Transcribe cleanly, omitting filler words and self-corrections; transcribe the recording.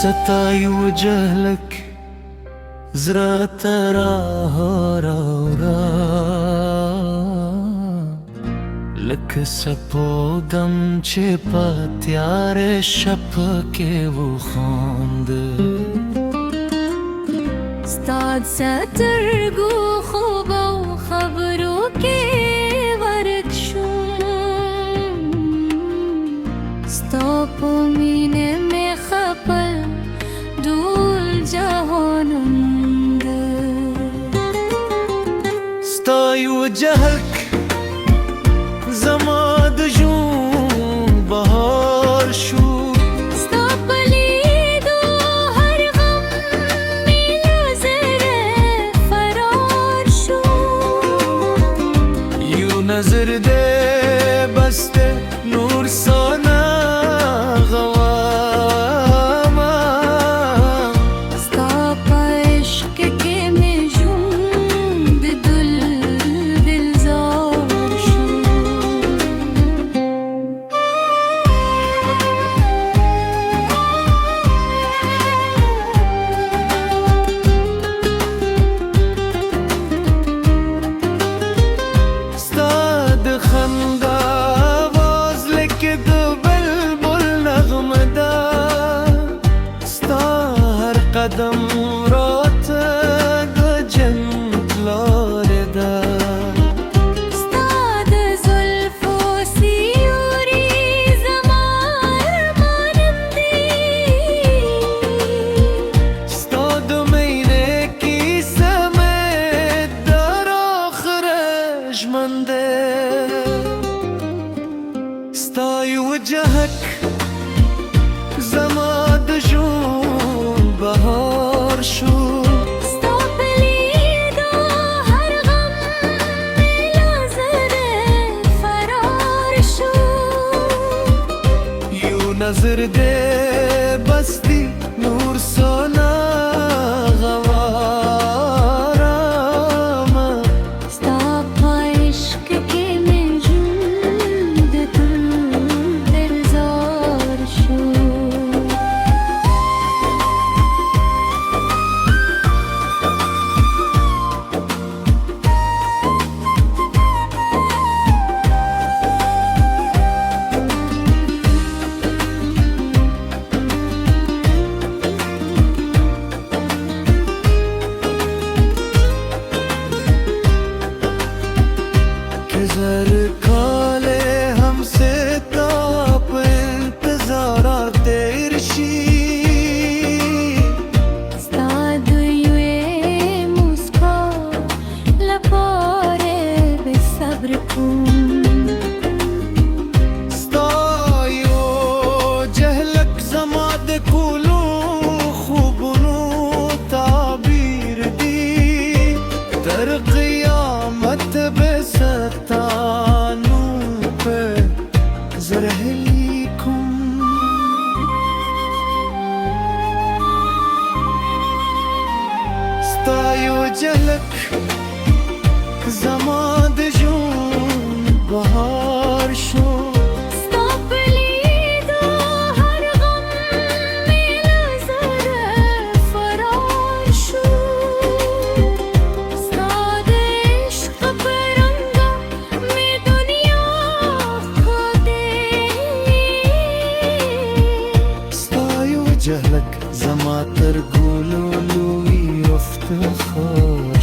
ستای وجهلك زرعت را لك سپودم چې په تیارې شپ کې وخوند ستاد سترګو خوب او خبرو کې ورک شوم ستا په مینه مې خپل ډول جهانوند ستای وجهلك زما د ژوند بهار شو ستا په لیدو هر غم مې له زړه فرار شو یو نظر دې بس دې نور سونا غواما ستا په عشق کې مې ژوند دلزار شو ستا د خندا آواز لکه د بلبل نغمه ده ستا هر قدم راته د جنت لاره ده ستا د زلفو سیوري زما ارمانم دی ستا د مینې کیسه مې در آخره ژمنده ستای وجهک زما د ژوند بهار شو ستا په لیدو هر غم مې له زړه فرار شو یو نظر دې بس دی نور سونا غوارما ستا په عشق کې مې ژوند دلزار شو زر کاله हमसे ताप इंतजार تیر شي ستا د یوې مسکا لپاره بې صبر کوم ستا یو جهلک زما د کولو خوبونو تعبیر دی تر قیامت به ستانو په زره لیکم ستا یو جهلک زما د ژوند بهار شو ستا په لیدو هر غم مې له زړه فرار شو ستا د عشق په رنګه مې دنیا ښکلې ستا یو جهلک زما تر ګلو لوی افتخار